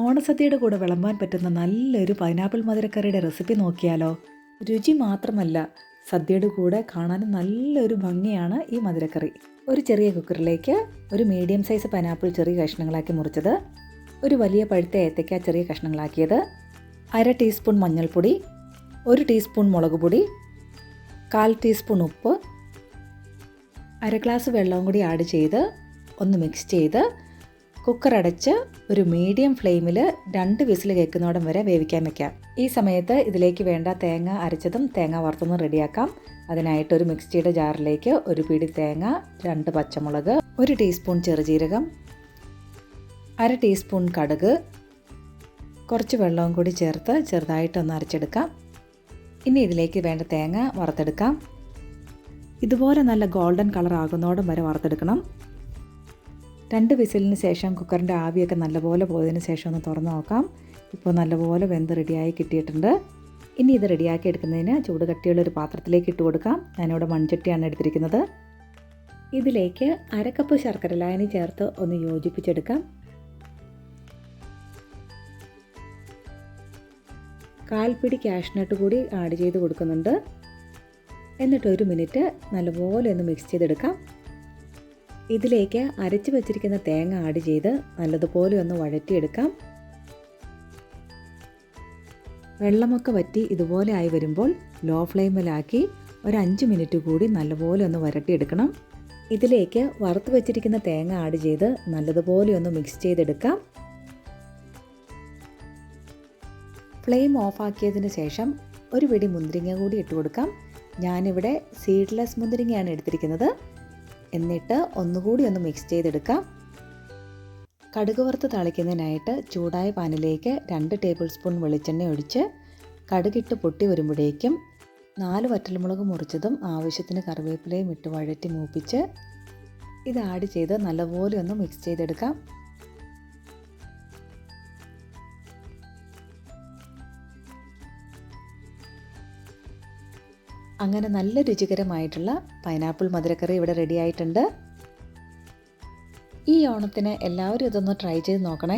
ഓണസദ്യയുടെ കൂടെ വിളമ്പാൻ പറ്റുന്ന നല്ലൊരു പൈനാപ്പിൾ മധുരക്കറിയുടെ റെസിപ്പി നോക്കിയാലോ? രുചി മാത്രമല്ല, സദ്യയുടെ കൂടെ കാണാനും നല്ലൊരു ഭംഗിയാണ് ഈ മധുരക്കറി. ഒരു ചെറിയ കുക്കറിലേക്ക് ഒരു മീഡിയം സൈസ് പൈനാപ്പിൾ ചെറിയ കഷ്ണങ്ങളാക്കി മുറിച്ചത്, ഒരു വലിയ പഴുത്ത ഏത്തയ്ക്ക ചെറിയ കഷ്ണങ്ങളാക്കിയത്, 1/2 ടീസ്പൂൺ മഞ്ഞൾപ്പൊടി, 1 ടീസ്പൂൺ മുളക് പൊടി, 1/4 ടീസ്പൂൺ ഉപ്പ്, 1/2 ഗ്ലാസ് വെള്ളവും കൂടി ആഡ് ചെയ്ത് ഒന്ന് മിക്സ് ചെയ്ത് കുക്കർ അടച്ച് ഒരു മീഡിയം ഫ്ലെയിമിൽ 2 വിസിൽ കേൾക്കുന്നോടം വരെ വേവിക്കാൻ വെക്കാം. ഈ സമയത്ത് ഇതിലേക്ക് വേണ്ട തേങ്ങ അരച്ചതും തേങ്ങ വറുത്തതും റെഡിയാക്കാം. അതിനായിട്ട് ഒരു മിക്സിയുടെ ജാറിലേക്ക് ഒരു പിടി തേങ്ങ, 2 പച്ചമുളക്, 1 ടീസ്പൂൺ ചെറുജീരകം, 1/2 ടീസ്പൂൺ കടുക്, കുറച്ച് വെള്ളവും കൂടി ചേർത്ത് ചെറുതായിട്ടൊന്ന് അരച്ചെടുക്കാം. ഇനി ഇതിലേക്ക് വേണ്ട തേങ്ങ വറുത്തെടുക്കാം. ഇതുപോലെ നല്ല ഗോൾഡൻ കളർ ആകുന്നോടം വരെ വറുത്തെടുക്കണം. 2 വിസിലിന് ശേഷം കുക്കറിൻ്റെ ആവിയൊക്കെ നല്ലപോലെ പോയതിന് ശേഷം ഒന്ന് തുറന്ന് നോക്കാം. ഇപ്പോൾ നല്ലപോലെ വെന്ത് റെഡിയായി കിട്ടിയിട്ടുണ്ട്. ഇനി ഇത് റെഡിയാക്കി എടുക്കുന്നതിന് ചൂട് കട്ടിയുള്ളൊരു പാത്രത്തിലേക്ക് ഇട്ട് കൊടുക്കാം. ഞാനിവിടെ മൺചട്ടിയാണ് എടുത്തിരിക്കുന്നത്. ഇതിലേക്ക് 1/2 കപ്പ് ശർക്കര ലായനി ചേർത്ത് ഒന്ന് യോജിപ്പിച്ചെടുക്കാം. 1/4 പിടി കാഷ്നട്ട് കൂടി ആഡ് ചെയ്ത് കൊടുക്കുന്നുണ്ട്. എന്നിട്ട് 1 മിനിറ്റ് നല്ലപോലെ ഒന്ന് മിക്സ് ചെയ്തെടുക്കാം. ഇതിലേക്ക് അരച്ച് വെച്ചിരിക്കുന്ന തേങ്ങ ആഡ് ചെയ്ത് നല്ലതുപോലെ ഒന്ന് വഴറ്റിയെടുക്കാം. വെള്ളമൊക്കെ വറ്റി ഇതുപോലെ ആയി വരുമ്പോൾ ലോ ഫ്ലെയിമിലാക്കി ഒരു 5 മിനിറ്റ് കൂടി നല്ലപോലെ ഒന്ന് വരട്ടിയെടുക്കണം. ഇതിലേക്ക് വറുത്ത് വെച്ചിരിക്കുന്ന തേങ്ങ ആഡ് ചെയ്ത് നല്ലതുപോലെ ഒന്ന് മിക്സ് ചെയ്തെടുക്കാം. ഫ്ലെയിം ഓഫാക്കിയതിന് ശേഷം ഒരു പിടി മുന്തിരിങ്ങ കൂടി ഇട്ട് കൊടുക്കാം. ഞാനിവിടെ സീഡ്ലെസ് മുന്തിരിങ്ങയാണ് എടുത്തിരിക്കുന്നത്. എന്നിട്ട് ഒന്നുകൂടി ഒന്ന് മിക്സ് ചെയ്തെടുക്കാം. കടുക് വറുത്ത് താളിക്കുന്നതിനായിട്ട് ചൂടായ പാനിലേക്ക് 2 ടേബിൾ സ്പൂൺ വെളിച്ചെണ്ണ ഒഴിച്ച് കടുകിട്ട് പൊട്ടി വരുമ്പോഴേക്കും 4 വറ്റൽമുളക് മുറിച്ചതും ആവശ്യത്തിന് കറിവേപ്പിലയും ഇട്ട് വഴറ്റി മൂപ്പിച്ച് ഇത് ആഡ് ചെയ്ത് നല്ലപോലെ ഒന്ന് മിക്സ് ചെയ്തെടുക്കാം. അങ്ങനെ നല്ല രുചികരമായിട്ടുള്ള പൈനാപ്പിൾ മധുരക്കറി ഇവിടെ റെഡി ആയിട്ടുണ്ട്. ഈ ഓണത്തിന് എല്ലാവരും ഇതൊന്ന് ട്രൈ ചെയ്ത് നോക്കണേ.